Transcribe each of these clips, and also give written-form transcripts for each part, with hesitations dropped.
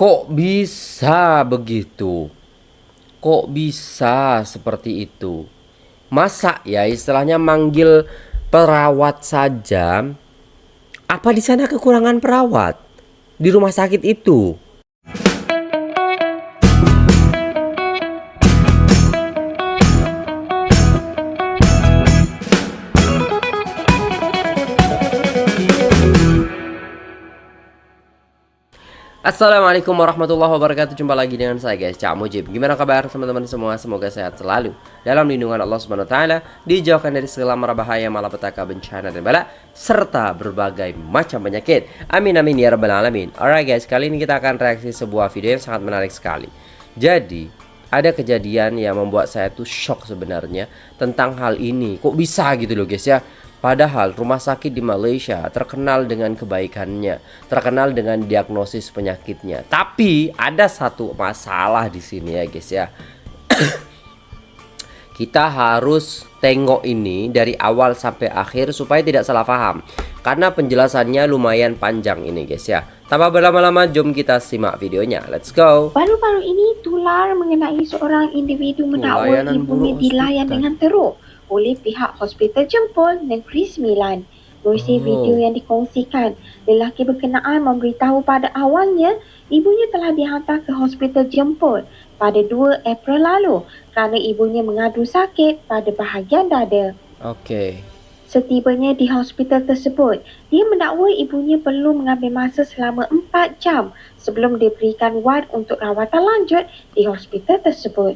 Kok bisa begitu? Kok bisa seperti itu? Masa ya istilahnya manggil perawat saja? Apa di sana kekurangan perawat? Di rumah sakit itu? Assalamualaikum warahmatullahi wabarakatuh. Jumpa lagi dengan saya guys, Cak Mujib. Gimana kabar teman-teman semua? Semoga sehat selalu dalam lindungan Allah Subhanahu wa taala, dijauhkan dari segala mara bahaya, malapetaka, bencana dan bala serta berbagai macam penyakit. Amin amin ya rabbal alamin. Alright guys, kali ini kita akan reaksi sebuah video yang sangat menarik sekali. Jadi, ada kejadian yang membuat saya tuh shock sebenarnya tentang hal ini. Kok bisa gitu loh guys ya? Padahal rumah sakit di Malaysia terkenal dengan kebaikannya, terkenal dengan diagnosis penyakitnya. Tapi ada satu masalah di sini ya guys ya. Kita harus tengok ini dari awal sampai akhir supaya tidak salah paham. Karena penjelasannya lumayan panjang ini guys ya. Tanpa berlama-lama, jom kita simak videonya. Let's go. Baru-baru ini tular mengenai seorang individu mendakwa Layanan ibunya buruk dilayan hospital. dengan teruk oleh pihak Hospital Jempol Negeri Sembilan. Melalui video yang dikongsikan, lelaki berkenaan memberitahu pada awalnya ibunya telah dihantar ke Hospital Jempol pada 2 April lalu kerana ibunya mengadu sakit pada bahagian dada. Oke. Setibanya di hospital tersebut, dia mendakwa ibunya perlu mengambil masa selama 4 jam sebelum diberikan wad untuk rawatan lanjut di hospital tersebut.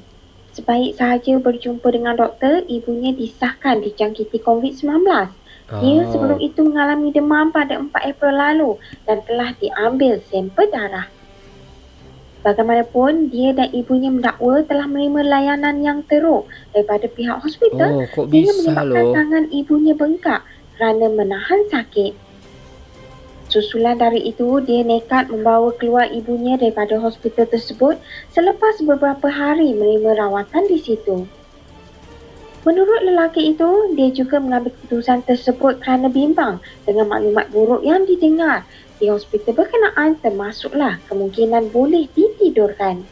Sebaik sahaja berjumpa dengan doktor, ibunya disahkan dijangkiti COVID-19. Dia sebelum itu mengalami demam pada 4 April lalu dan telah diambil sampel darah. Bagaimanapun, dia dan ibunya mendakwa telah menerima layanan yang teruk daripada pihak hospital Kok sehingga bisa menyebabkan loh? tangan ibunya bengkak kerana menahan sakit. Susulan dari itu, dia nekat membawa keluar ibunya daripada hospital tersebut selepas beberapa hari menerima rawatan di situ. Menurut lelaki itu, dia juga mengambil keputusan tersebut kerana bimbang dengan maklumat buruk yang didengar di hospital berkenaan, termasuklah kemungkinan boleh ditidurkan.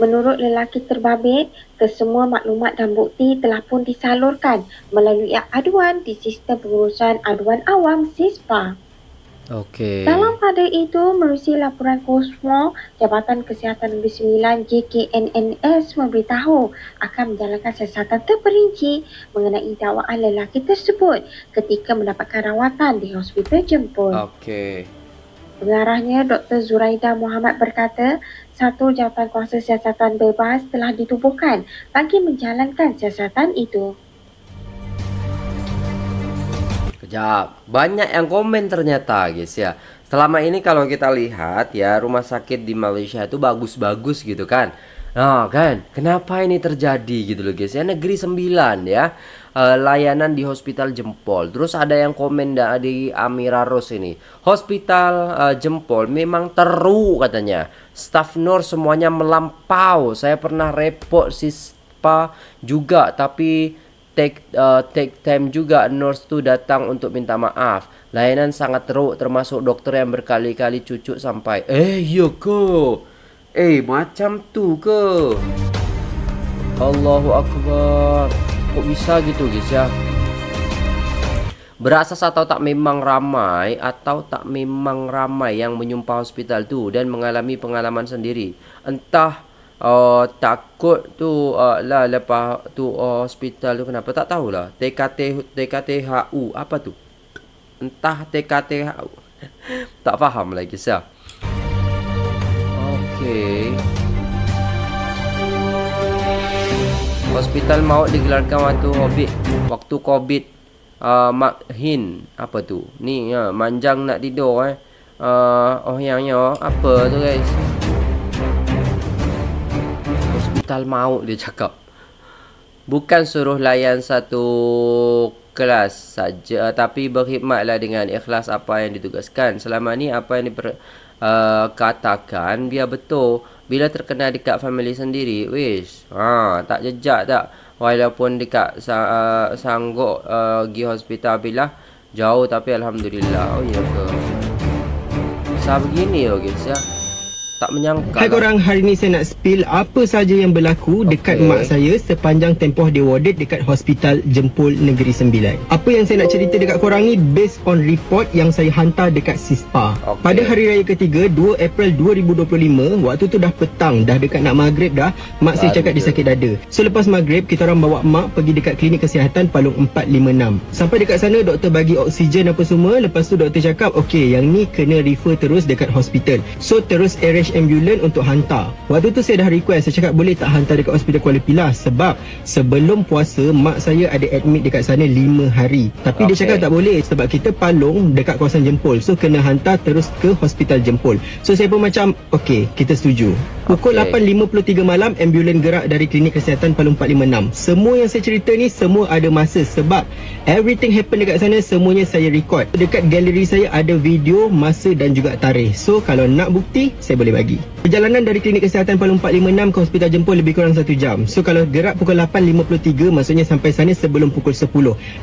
Menurut lelaki terbabit, kesemua maklumat dan bukti telah pun disalurkan melalui aduan di sistem pengurusan aduan awam SISPA. Oke. Dalam pada itu, melalui laporan Kosmo, Jabatan Kesihatan Negeri Sembilan JKNNS memberitahu akan menjalankan siasatan terperinci mengenai dakwaan lelaki tersebut ketika mendapatkan rawatan di Hospital Jempol. Oke. Pengarahnya Dr. Zuraida Muhammad berkata, satu jawatankuasa siasatan bebas telah ditubuhkan bagi menjalankan siasatan itu. Kejap, banyak yang komen ternyata guys ya. Selama ini kalau kita lihat ya, rumah sakit di Malaysia itu bagus-bagus gitu kan. Nah kan, kenapa ini terjadi gitu loh guys ya. Negeri Sembilan ya, layanan di Hospital Jempol. Terus ada yang komen di Amira Rose ini, Hospital Jempol memang teruk katanya. Staff nurse semuanya melampau. Saya pernah report sispa juga, tapi take time juga nurse tu datang untuk minta maaf. Layanan sangat teruk, termasuk doktor yang berkali-kali cucuk sampai iya ke? Macam tu ke? Allahu Akbar. Kok bisa gitu guys ya? Berasas atau tak memang ramai yang menyumpah hospital tu dan mengalami pengalaman sendiri. Entah takut tu lah lepas tu hospital tu kenapa tak tahulah. TKTHU apa tu? Entah TKTHU. Tak faham lagi sah. Okey. Hospital maut digelarkan waktu COVID Makhin apa tu? Ni manjang nak tidur yang apa tu guys? Hospital maut dia cakap. Bukan suruh layan satu kelas saja, tapi berkhidmatlah dengan ikhlas apa yang ditugaskan. Selama ni apa yang katakan biar betul. Bila terkena dekat family sendiri, wish, tak jejak tak. Walaupun dekat sanggup pergi hospital bila jauh, tapi alhamdulillah. Oh ya ke? Bisa begini oh guys ya. Tak menyangka Hai lah. korang, hari ni saya nak spill apa saja yang berlaku dekat Okey. mak saya sepanjang tempoh dia warded dekat Hospital Jempol Negeri Sembilan. Apa yang saya nak cerita dekat korang ni based on report yang saya hantar dekat SISPA. Okey. Pada hari raya ketiga 2 April 2025, waktu tu dah petang, dah dekat nak maghrib dah, mak saya cakap dia sakit dada. So lepas maghrib kita orang bawa mak pergi dekat klinik kesihatan Palung 456. Sampai dekat sana doktor bagi oksigen apa semua, lepas tu doktor cakap okey, yang ni kena refer terus dekat hospital. So terus arrange ambulans untuk hantar. Waktu tu saya dah request, saya cakap boleh tak hantar dekat hospital Kuala Pilah sebab sebelum puasa mak saya ada admit dekat sana 5 hari. Tapi dia Okey. cakap tak boleh sebab kita Palung dekat kawasan Jempol. So kena hantar terus ke hospital Jempol. So saya pun macam okey, kita setuju. Pukul Okey. 8.53 malam ambulans gerak dari klinik kesihatan Palung 456. Semua yang saya cerita ni semua ada masa sebab everything happen dekat sana semuanya saya record. Dekat galeri saya ada video, masa dan juga tarikh. So kalau nak bukti saya boleh bagi. Perjalanan dari klinik kesihatan Palung 456 ke hospital Jempol lebih kurang 1 jam. So kalau gerak pukul 8.53 maksudnya sampai sana sebelum pukul 10.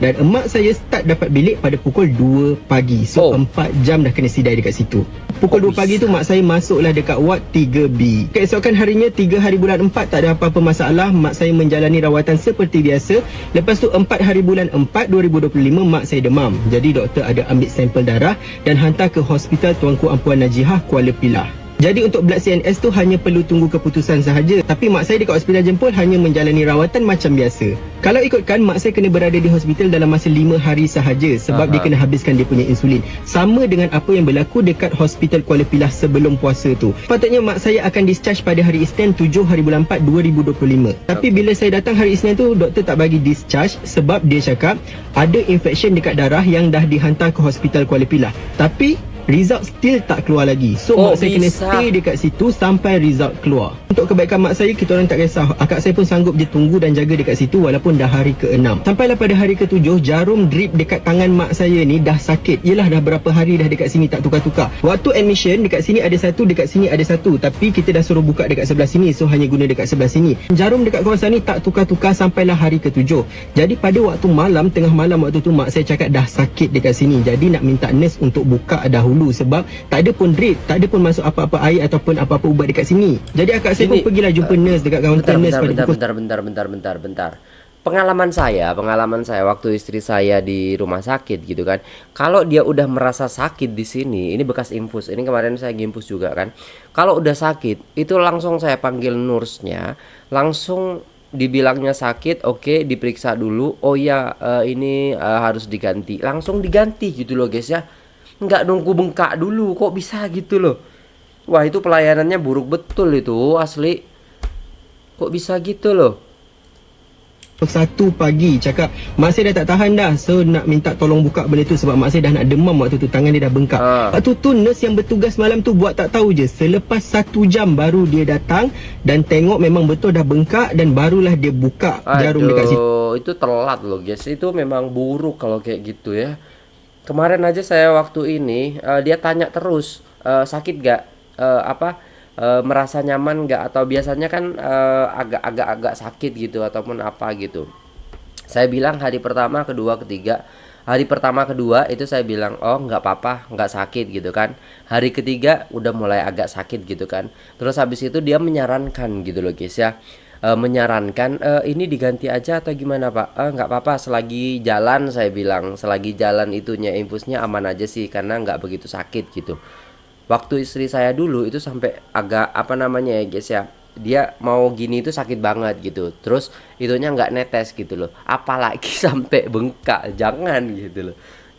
Dan emak saya start dapat bilik pada pukul 2 pagi. So 4 jam dah kena sidai dekat situ. Pukul 2 pagi tu mak saya masuklah dekat ward 3B. Keesokan harinya 3 hari bulan 4 tak ada apa-apa masalah. Mak saya menjalani rawatan seperti biasa. Lepas tu 4 hari bulan 4 2025 mak saya demam. Jadi doktor ada ambil sampel darah dan hantar ke Hospital Tuanku Ampuan Najihah Kuala Pilah. Jadi untuk blood CNS tu hanya perlu tunggu keputusan sahaja. Tapi mak saya dekat hospital Jempol hanya menjalani rawatan macam biasa. Kalau ikutkan, mak saya kena berada di hospital dalam masa 5 hari sahaja sebab dia kena habiskan dia punya insulin. Sama dengan apa yang berlaku dekat hospital Kuala Pilah sebelum puasa tu. Patutnya mak saya akan discharge pada hari Isnin 7 hari bulan 4 2025. Tapi bila saya datang hari Isnin tu, doktor tak bagi discharge sebab dia cakap ada infection dekat darah yang dah dihantar ke hospital Kuala Pilah. Tapi result still tak keluar lagi. So mak saya kena stay dekat situ sampai result keluar. Untuk kebaikan mak saya, kita orang tak kisah. Akak saya pun sanggup je tunggu dan jaga dekat situ walaupun dah hari ke-6. Sampailah pada hari ke-7, jarum drip dekat tangan mak saya ni dah sakit. Yelah dah berapa hari dah dekat sini tak tukar-tukar. Waktu admission dekat sini ada satu, dekat sini ada satu. Tapi kita dah suruh buka dekat sebelah sini, so hanya guna dekat sebelah sini. Jarum dekat kawasan ni tak tukar-tukar sampailah hari ke-7. Jadi pada waktu malam, tengah malam waktu tu mak saya cakap dah sakit dekat sini. Jadi nak minta nurse untuk buka dahulu sebab tak ada pun drip, tak ada pun masuk apa-apa air ataupun apa-apa ubat dekat sini. Jadi akak saya pun pergilah jumpa nurse dekat kaunter nurse pada pukul bentar. Pengalaman saya waktu istri saya di rumah sakit gitu kan. Kalau dia udah merasa sakit di sini, ini bekas infus. Ini kemarin saya ngimpus juga kan. Kalau udah sakit, itu langsung saya panggil nurse-nya, langsung dibilangnya sakit, oke, diperiksa dulu. Oh ya, ini harus diganti. Langsung diganti gitu loh guys ya. Nggak nunggu bengkak dulu, kok bisa gitu loh. Wah itu pelayanannya buruk betul itu, asli. Kok bisa gitu loh. 1 pagi cakap mak saya dah tak tahan dah, so nak minta tolong buka benda tu sebab mak saya dah nak demam waktu tu, tangan dia dah bengkak. Waktu tu nurse yang bertugas malam tu buat tak tahu je. Selepas 1 jam baru dia datang dan tengok memang betul dah bengkak dan barulah dia buka jarum dekat situ. Itu telat loh guys, itu memang buruk kalau kayak gitu ya. Kemarin aja saya waktu ini dia tanya terus sakit gak, merasa nyaman gak, atau biasanya kan agak sakit gitu ataupun apa gitu. Saya bilang hari pertama, kedua, ketiga. Hari pertama, kedua itu saya bilang oh nggak apa-apa, nggak sakit gitu kan. Hari ketiga udah mulai agak sakit gitu kan. Terus habis itu dia menyarankan gitu loh guys ya. Menyarankan ini diganti aja atau gimana pak? Nggak apa-apa selagi jalan, saya bilang selagi jalan itunya infusnya aman aja sih karena nggak begitu sakit gitu. Waktu istri saya dulu itu sampai agak ya guys ya, dia mau gini itu sakit banget gitu, terus itunya nggak netes gitu loh, apalagi sampai bengkak, jangan gitu loh.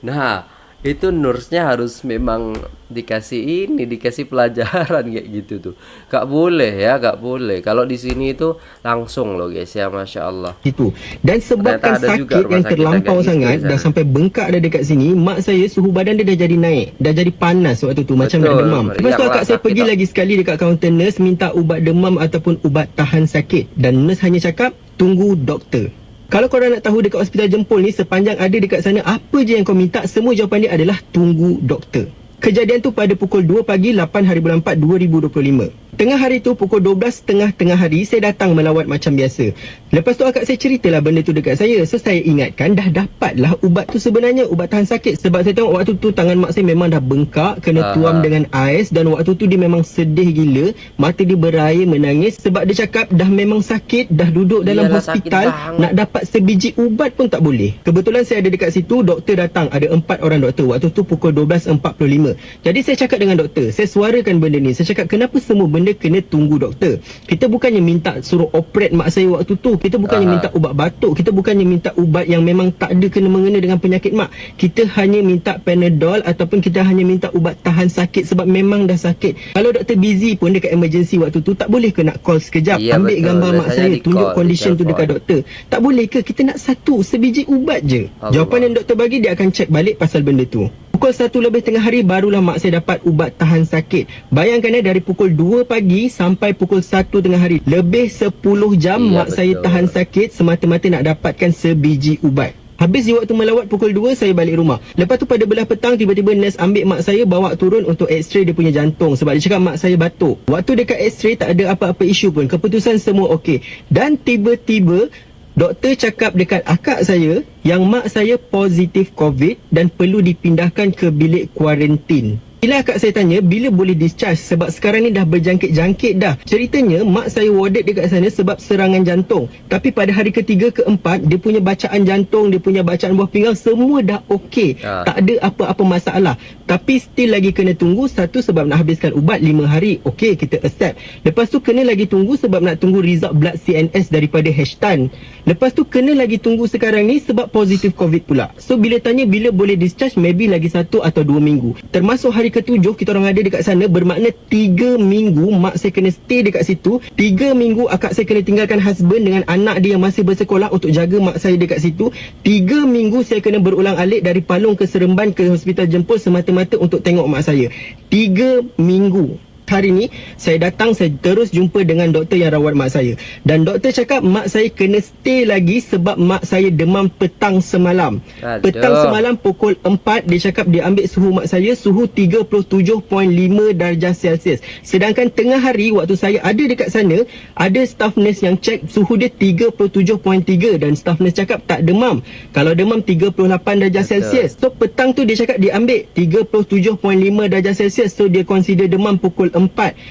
Nah itu nurse-nya harus memang dikasih pelajaran kayak gitu tuh. Gak boleh ya, gak boleh. Kalau di sini itu langsung loh guys ya, masya Allah. Itu. Dan sebabkan sakit yang terlampau sangat, dah sampai bengkak dah dekat sini, mak saya suhu badan dia dah jadi naik, dah jadi panas waktu tu, macam nak demam. Lepas tu akak saya pergi lagi sekali dekat kaunter nurse minta ubat demam ataupun ubat tahan sakit, dan nurse hanya cakap tunggu doktor. Kalau korang nak tahu dekat hospital Jempol ni, sepanjang ada dekat sana, apa je yang kau minta, semua jawapan dia adalah tunggu doktor. Kejadian tu pada pukul 2 pagi 8 hari bulan 4 2025. Tengah hari tu pukul 12 tengah hari saya datang melawat macam biasa. Lepas tu akak saya ceritalah benda tu dekat saya. So saya ingatkan dah dapatlah ubat tu sebenarnya, ubat tahan sakit. Sebab saya tengok waktu tu tangan mak saya memang dah bengkak, kena tuam dengan ais, dan waktu tu dia memang sedih gila. Mata dia berair menangis sebab dia cakap dah memang sakit, dah duduk dalam Iyalah, hospital, sakit banget. nak dapat sebiji ubat pun tak boleh. Kebetulan saya ada dekat situ, doktor datang, ada 4 orang doktor. Waktu tu pukul 12.45. Jadi saya cakap dengan doktor, saya suarakan benda ni. Saya cakap kenapa semua benda kena tunggu doktor. Kita bukannya minta suruh operate mak saya waktu tu. Kita bukannya minta ubat batuk. Kita bukannya minta ubat yang memang tak ada kena mengena dengan penyakit mak. Kita hanya minta Panadol ataupun kita hanya minta ubat tahan sakit sebab memang dah sakit. Kalau doktor busy pun dekat emergency waktu tu, tak boleh ke nak call sekejap, Ya, ambil betul. gambar mak Biasanya saya, di tunjuk call, condition di tu dekat telefon. doktor. Tak boleh ke kita nak sebiji ubat je? Allah. Jawapan yang doktor bagi, dia akan check balik pasal benda tu. Pukul 1 lebih tengah hari barulah mak saya dapat ubat tahan sakit. Bayangkan dari pukul 2 pagi sampai pukul 1 tengah hari, lebih 10 jam Ya, mak saya betul. tahan sakit semata-mata nak dapatkan sebiji ubat. Habis di waktu melawat pukul 2, saya balik rumah. Lepas tu pada belah petang, tiba-tiba nurse ambil mak saya, bawa turun untuk x-ray dia punya jantung. Sebab dia cakap mak saya batuk. Waktu dekat x-ray tak ada apa-apa isu pun. Keputusan semua okey. Dan tiba-tiba doktor cakap dekat akak saya yang mak saya positif COVID dan perlu dipindahkan ke bilik kuarantin. Bila akak saya tanya bila boleh discharge sebab sekarang ni dah berjangkit-jangkit dah. Ceritanya mak saya warded dekat sana sebab serangan jantung. Tapi pada hari ketiga keempat, dia punya bacaan jantung, dia punya bacaan buah pinggang semua dah okey. Tak ada apa-apa masalah. Tapi still lagi kena tunggu, satu sebab nak habiskan ubat 5 hari. Okey, kita accept. Lepas tu kena lagi tunggu sebab nak tunggu result blood CNS daripada Heshtan. Lepas tu kena lagi tunggu sekarang ni sebab positif COVID pula. So bila tanya bila boleh discharge, maybe lagi 1 atau 2 minggu. Termasuk hari ke-7 kita orang ada dekat sana, bermakna 3 minggu mak saya kena stay dekat situ. 3 minggu akak saya kena tinggalkan husband dengan anak dia yang masih bersekolah untuk jaga mak saya dekat situ. 3 minggu saya kena berulang-alik dari Palong ke Seremban ke Hospital Jempol semata-mata untuk tengok mak saya. 3 minggu. Hari ni saya datang, saya terus jumpa dengan doktor yang rawat mak saya. Dan doktor cakap mak saya kena stay lagi sebab mak saya demam petang semalam. Aduh. Petang semalam pukul 4 dia cakap dia ambil suhu mak saya, suhu 37.5 darjah Celsius. Sedangkan tengah hari waktu saya ada dekat sana, ada staff nurse yang check suhu dia 37.3 dan staff nurse cakap tak demam. Kalau demam 38 darjah Celsius. So petang tu dia cakap dia ambil 37.5 darjah Celsius. So dia consider demam pukul 4.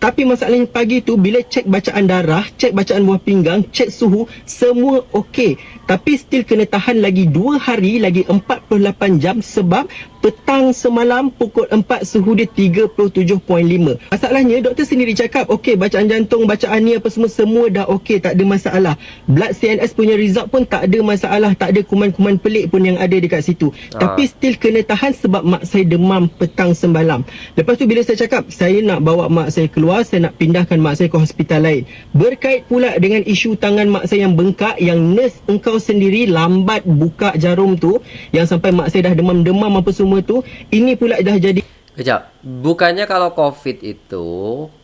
Tapi masalahnya pagi tu bila cek bacaan darah, cek bacaan buah pinggang, cek suhu, semua okey. Tapi still kena tahan lagi 2 hari, lagi 48 jam sebab petang semalam pukul 4 suhu dia 37.5. Masalahnya doktor sendiri cakap okey, bacaan jantung, bacaan ni apa semua dah okey, tak ada masalah. Blood CNS punya result pun tak ada masalah, tak ada kuman-kuman pelik pun yang ada dekat situ. Tapi still kena tahan sebab mak saya demam petang semalam. Lepas tu bila saya cakap saya nak bawa mak saya keluar, saya nak pindahkan mak saya ke hospital lain. Berkait pula dengan isu tangan mak saya yang bengkak, yang nurse engkau sendiri lambat buka jarum tu, yang sampai mak saya dah demam-demam apa semua tu. Ini pula dah jadi. Kejap, bukannya kalau COVID itu,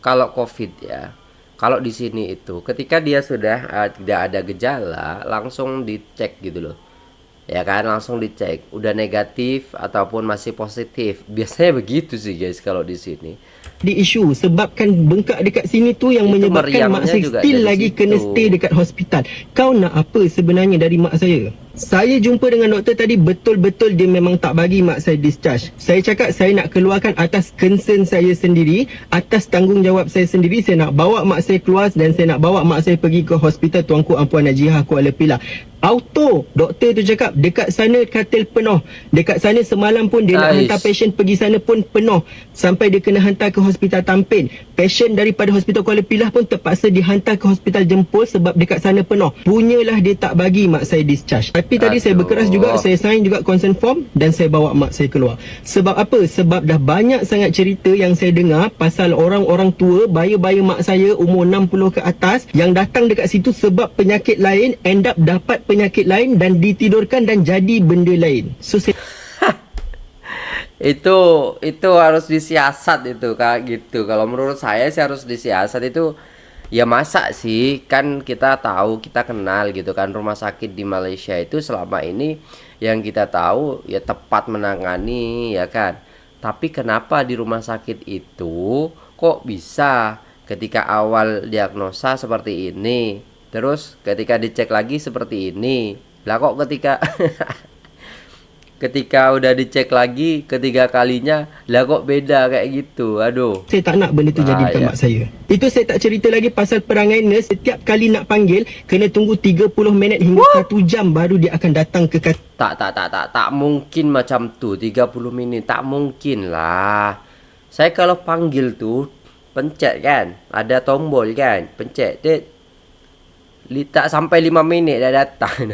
kalau COVID ya, kalau di sini itu, ketika dia sudah tidak ada gejala, langsung dicek gitu loh. Ya kan, langsung dicek, udah negatif ataupun masih positif. Biasanya begitu sih guys kalau di sini. Di isu sebabkan bengkak dekat sini tu yang Itu menyebabkan mak meriamnya saya juga still dari lagi situ. kena stay dekat hospital. Kau nak apa sebenarnya dari mak saya? Saya jumpa dengan doktor tadi, betul-betul dia memang tak bagi mak saya discharge. Saya cakap saya nak keluarkan atas concern saya sendiri, atas tanggungjawab saya sendiri. Saya nak bawa mak saya keluar dan saya nak bawa mak saya pergi ke Hospital Tuanku Ampuan Najihah Kuala Pilah. Auto, doktor tu cakap dekat sana katil penuh. Dekat sana semalam pun dia nak hantar pasien pergi sana pun penuh. Sampai dia kena hantar ke Hospital Tampin. Pasien daripada Hospital Kuala Pilah pun terpaksa dihantar ke Hospital Jempol sebab dekat sana penuh. Punyalah dia tak bagi mak saya discharge. Tapi tadi saya berkeras juga, saya sign juga consent form dan saya bawa mak saya keluar. Sebab apa? Sebab dah banyak sangat cerita yang saya dengar pasal orang-orang tua, baya-baya mak saya umur 60 ke atas yang datang dekat situ sebab penyakit lain, end up dapat penyakit lain dan ditidurkan dan jadi benda lain. So saya itu harus disiasat itu Kak gitu. Kalau menurut saya sih harus disiasat itu. Ya masa sih, kan kita tahu, kita kenal gitu kan, rumah sakit di Malaysia itu selama ini yang kita tahu ya tepat menangani ya kan. Tapi kenapa di rumah sakit itu kok bisa Ketika awal diagnosa seperti ini, terus ketika dicek lagi seperti ini. Lah kok ketika ketika udah dicek lagi ketiga kalinya, lah kok beda kayak gitu. Aduh. Saya tak nak benda tu jadi dekat Bahaya. mak saya. Itu saya tak cerita lagi pasal perangai nurse. Setiap kali nak panggil, kena tunggu 30 minit hingga 1 jam baru dia akan datang ke Tak mungkin macam tu 30 menit, tak mungkin lah. Saya kalau panggil tuh pencet kan, ada tombol kan, pencet dit. Tak sampai 5 minit dah datang.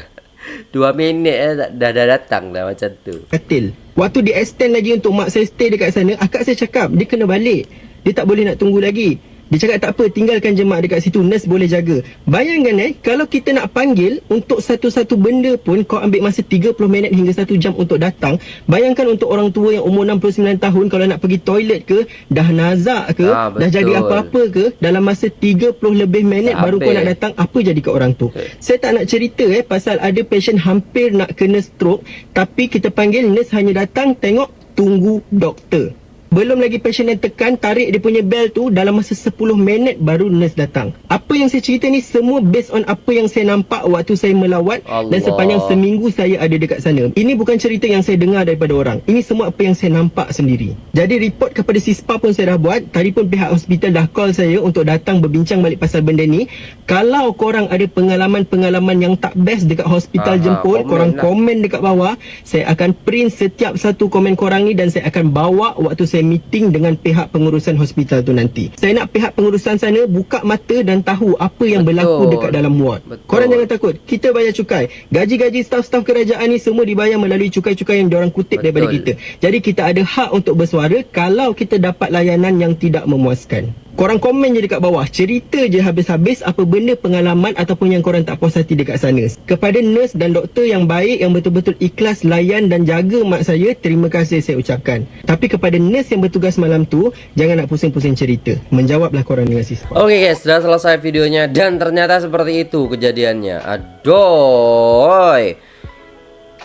2 minit dah datang dah macam tu. katil. Waktu dia extend lagi untuk mak saya stay dekat sana, akak saya cakap dia kena balik. Dia tak boleh nak tunggu lagi. Dia cakap tak apa, tinggalkan je mak dekat situ, nurse boleh jaga. Bayangkan kalau kita nak panggil untuk satu-satu benda pun kau ambil masa 30 minit hingga 1 jam untuk datang. Bayangkan untuk orang tua yang umur 69 tahun kalau nak pergi toilet ke, dah nazak ke, dah jadi betul. apa-apa ke, dalam masa 30 lebih minit baru kau nak datang, apa jadi kat orang tu? Saya tak nak cerita pasal ada patient hampir nak kena stroke, tapi kita panggil nurse hanya datang tengok tunggu doktor. Belum lagi patient yang tekan, tarik dia punya bel tu, dalam masa 10 minit baru nurse datang. Apa yang saya cerita ni semua based on apa yang saya nampak waktu saya melawat dan sepanjang seminggu saya ada dekat sana. Ini bukan cerita yang saya dengar daripada orang. Ini semua apa yang saya nampak sendiri. Jadi report kepada SISPA pun saya dah buat. Tadi pun pihak hospital dah call saya untuk datang berbincang balik pasal benda ni. Kalau korang ada pengalaman-pengalaman yang tak best dekat hospital Jempol, korang komen dekat bawah. Saya akan print setiap satu komen korang ni dan saya akan bawa waktu saya meeting dengan pihak pengurusan hospital tu nanti. Saya nak pihak pengurusan sana buka mata dan tahu apa yang berlaku dekat dalam ward. Korang jangan takut. Kita bayar cukai. Gaji-gaji staf-staf kerajaan ni semua dibayar melalui cukai-cukai yang diorang kutip daripada kita. Jadi kita ada hak untuk bersuara kalau kita dapat layanan yang tidak memuaskan. Korang komen je dekat bawah. Cerita je habis-habis apa benda pengalaman ataupun yang korang tak puas hati dekat sana. Kepada nurse dan doktor yang baik, yang betul-betul ikhlas layan dan jaga mak saya, terima kasih saya ucapkan. Tapi kepada nurse yang bertugas malam tu, jangan nak pusing-pusing cerita. Menjawablah korang dengan sis. Oke guys, sudah selesai videonya dan ternyata seperti itu kejadiannya. Aduh.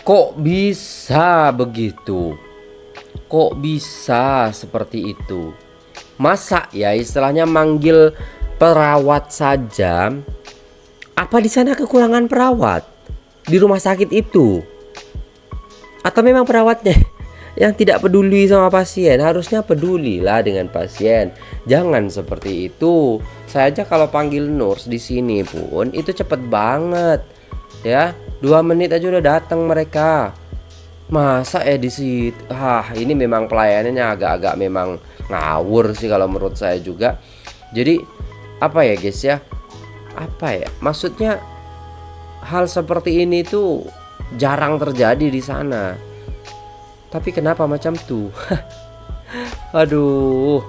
Kok bisa begitu? Kok bisa seperti itu? Masa ya istilahnya manggil perawat saja? Apa di sana kekurangan perawat di rumah sakit itu? Atau memang perawatnya yang tidak peduli sama pasien? Harusnya pedulilah dengan pasien. Jangan seperti itu. Saya aja kalau panggil nurse di sini pun itu cepet banget. Ya, 2 menit aja udah datang mereka. Masa di situ? Ini memang pelayanannya agak-agak memang ngawur sih kalau menurut saya juga. Jadi apa ya guys ya? Apa ya? Maksudnya hal seperti ini tuh jarang terjadi di sana. Tapi kenapa macam tuh? Aduh.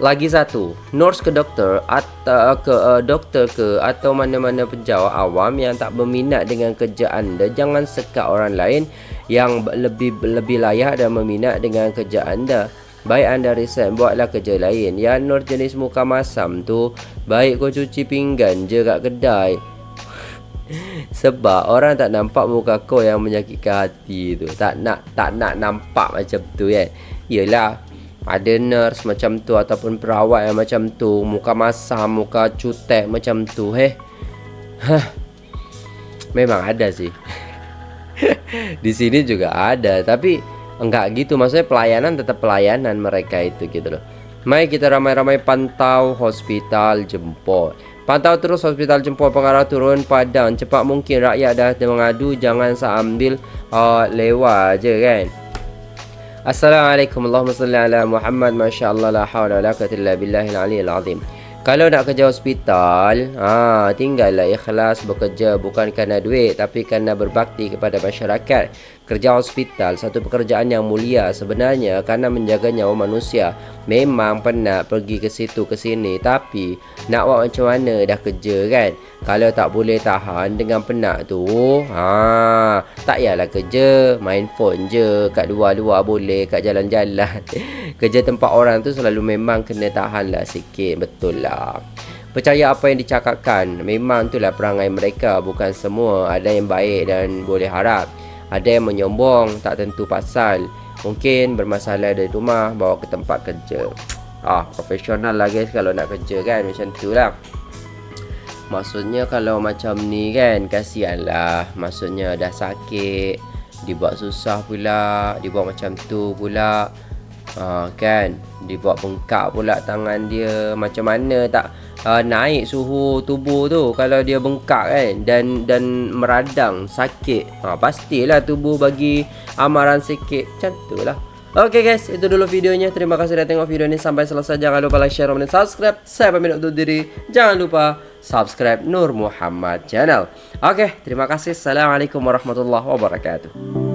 Lagi satu, nurse ke dokter atau dokter atau mana-mana penjawat awam yang tak berminat dengan kerja anda, jangan sekat orang lain yang lebih layak dan berminat dengan kerja anda. Baik anda resign, buatlah kerja lain. Ya nurse jenis muka masam tu, baik kau cuci pinggan je kat kedai. Sebab orang tak nampak muka kau yang menyakitkan hati tu. Tak nak nampak macam tu kan. Yelah, ada nurse macam tu ataupun perawat yang macam tu, muka masam, muka cutek macam tu. Memang ada sih. Di sini juga ada, tapi enggak gitu. Maksudnya pelayanan tetap pelayanan mereka itu gitu loh. Mari kita ramai-ramai pantau hospital Jempol. Pantau terus hospital Jempol, pengarah turun padang. Cepat mungkin rakyat dah mengadu, jangan sambil lewat je kan. Assalamualaikum warahmatullahi wabarakatuh. Muhammad, Masya Allah, la hawla wa la quwwata illa billahil aliyyil azim. Kalau nak kerja hospital, tinggallah ikhlas bekerja, bukan kerana duit tapi kerana berbakti kepada masyarakat. Kerja hospital satu pekerjaan yang mulia sebenarnya kerana menjaga nyawa manusia. Memang penat pergi ke situ ke sini, tapi nak buat macam mana dah kerja kan. Kalau tak boleh tahan dengan penat tu, tak payahlah kerja, main phone je kat luar-luar boleh, kat jalan-jalan. Kerja tempat orang tu selalu memang kena tahan lah sikit, betul lah. Percaya apa yang dicakapkan, memang itulah perangai mereka, bukan semua. Ada yang baik dan boleh harap. Ada yang menyombong, tak tentu pasal. Mungkin bermasalah dari rumah, bawa ke tempat kerja. Profesional lah guys kalau nak kerja kan, macam tu lah. Maksudnya kalau macam ni kan, kasihan lah. Maksudnya dah sakit, dibuat susah pula, dibuat macam tu pula, kan, dibuat bengkak pula tangan dia. Macam mana tak naik suhu tubuh tu kalau dia bengkak kan, dan meradang, sakit. Pastilah tubuh bagi amaran sikit. Macam tu lah. Oke guys, itu dulu videonya. Terima kasih sudah tengok video ini sampai selesai. Jangan lupa like, share, komen, dan subscribe. Saya pamit undur diri. Jangan lupa subscribe Nur Muhammad Channel. Oke, terima kasih. Assalamualaikum warahmatullahi wabarakatuh.